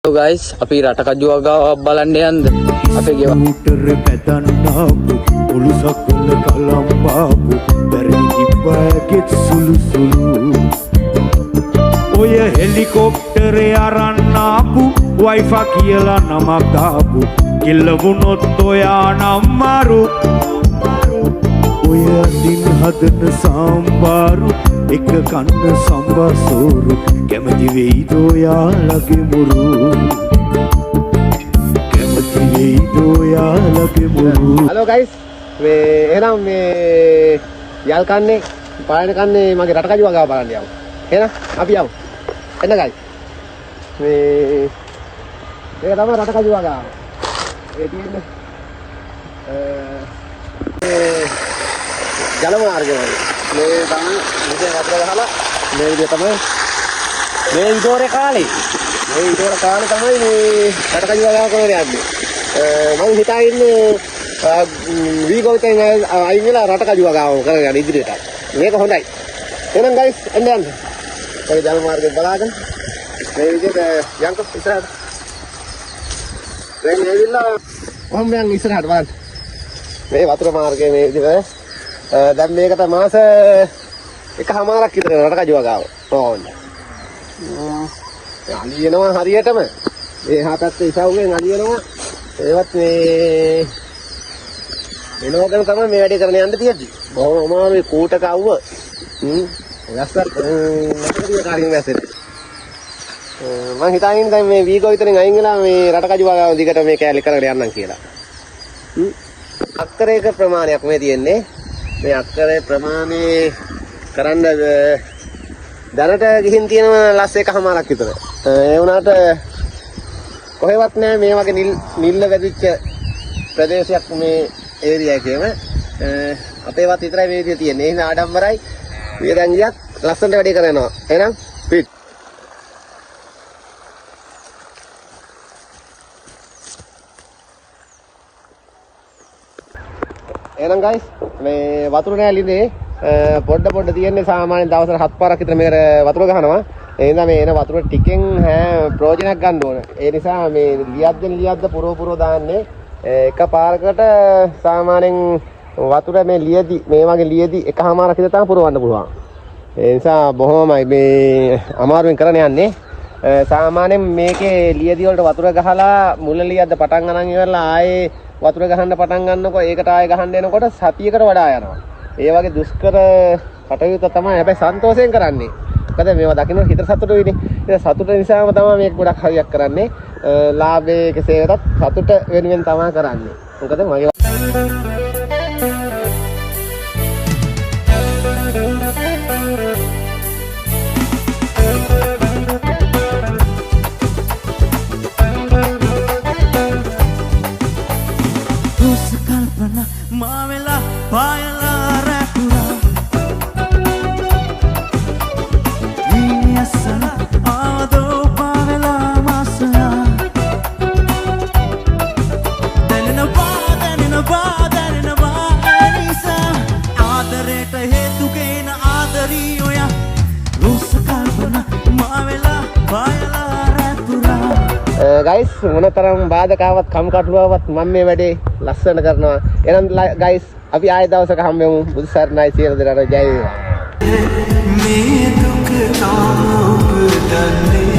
Hello guys, අපි රටකජුව ගාව බලන්න යන්න. අපේ ගෙවල් උටර පැදන්නාපු ඔලුසක්වල කලම්බාපු බැරි තිබ්බගෙත් සුළු සුළු ඔය හෙලිකොප්ටරේ අරන්නාපු වයිෆා කියලා නමක් දාපු කිල්ලවුනොත් ඔයා නම් මාරු ඔය දින් හදන සාම්බාරු එක කන්න සම්බා සෝරු කැමති වෙයිද ඔයාලගේ මුරු කැමති වෙයිද ඔයාලගේ මුරු හලෝ ගයිස් මේ එහෙනම් මේ යල් කන්නේ පායන කන්නේ මගේ රටකජුව ගාව බලන්න යමු එහෙනම් අපි යමු එන්න ගයිස් මේ ඒක තමයි රටකජුව ගාව ඒ තියෙන්නේ ජල මාර්ගය වගේ මේ තමයි මෙතන වතුර ගහලා මේ විදිය තමයි මේ විතෝරේ කාලේ තමයි මේ රටකජුව ගාව කරගෙන යන්නේ මම හිතා ඉන්නේ වීගෝතෙන් අයින් වෙලා රටකජුව ගාව කරගෙන යන ඉදිරියට මේක හොඳයි එහෙනම් ගයිස් එන්න යන්න ඔය ජල මාර්ගය බලාගෙන මේ විදියට යන්කෝ ඉස්සරහට දැන් ඇවිල්ලා ඔහොම යන් ඉස්සරහට බලන්න මේ වතුර මාර්ගයේ මේ විදියට දැන් මේකට මාස එකමාරක් විතර රටකජුව ගාව ඕනේ අලියනවා හරියටම මේ එහා පැත්තේ ඉසව්වෙන් අලියනවා ඒවත් මේ එනෝගෙන තමයි මේ වැඩේ කරන්න යන්න තියෙන්නේ බොහොම අමාරුයි කූටක අවුව වැස්සත් නැතිව කාරින් වැස්සෙන්නේ මම හිතාගෙන දැන් මේ වීගෝ විතරෙන් අයින් වෙලා මේ රටකජුව ගාව දිගට මේ කැලේ කරගෙන යන්නම් කියලා අක්කරයක ප්‍රමාණයක් මේ තියෙන්නේ මේ අක්කරේ ප්‍රමාණය කරන්න දැනට ගිහින් තියෙන ලස් එකමාරක් විතර. ඒ වුණාට කොහෙවත් නෑ මේ වගේ නිල්ල වැදිච්ච ප්‍රදේශයක් මේ ඒරියා එකේම. අපේවත් විතරයි මේ විදිය තියෙන්නේ. එහෙනම් ආඩම්බරයි. මේ දැන් ගියත් ලස්සනට වැඩේ කරනවා. එහෙනම් පිට. එහෙනම් guys මේ වතුර නෑලිනේ පොඩ තියෙන්නේ සාමාන්‍යයෙන් දවසට 7 පාරක් විතර මේකට වතුර ගහනවා. ඒ නිසා මේ එන වතුර ටිකෙන් ප්‍රයෝජනයක් ගන්න ඕන. ඒ නිසා මේ ලියද්ද පුරව දාන්නේ එක පාරකට සාමාන්‍යයෙන් වතුර මේ මේ වගේ ලියදි එකමාරක් විතර තමයි පුරවන්න පුළුවන්. ඒ නිසා බොහොමයි මේ අමාරුවෙන් කරන්න යන්නේ. සාමාන්‍යයෙන් මේකේ ලියදි වලට වතුර ගහලා මුල ලියද්ද පටන් ගන්න ඉවරලා ආයේ වතුර ගහන්න පටන් ගන්නකොට ඒකට ආයෙ ගහන්න එනකොට සතියකට වඩා යනවා. ඒ වගේ දුෂ්කර කටයුතු තමයි හැබැයි සන්තෝෂයෙන් කරන්නේ. මොකද මේවා දකින්න හිතට සතුටුයිනේ. ඒ සතුට නිසාම තමයි මේක ගොඩක් හරියක් කරන්නේ. ලාභයේ කෙසේ වෙතත් සතුට වෙනුවෙන් තමයි කරන්නේ. මොකද මගේ මාවෙලා පායලා රැකුරා විනියසන ආවදෝ පාවෙලා මාසලා දැනෙනවා එනිසා ආදරයට හේතුකේන ආදරී ඔයා රුස කල්පන මාවෙලා පායලා රැකුරා ගයිස් මොනතරම් බාධකාවක් කම්කටොලුවක් මම මේ වැඩේ ලස්සන කරනවා. එහෙනම් ගයිස් අපි ආයෙ දවසක හම්බෙමු. බුදු සරණයි සියලු දෙනාට ජය වේවා. මේ දුක තාම ඔබ දන්නේ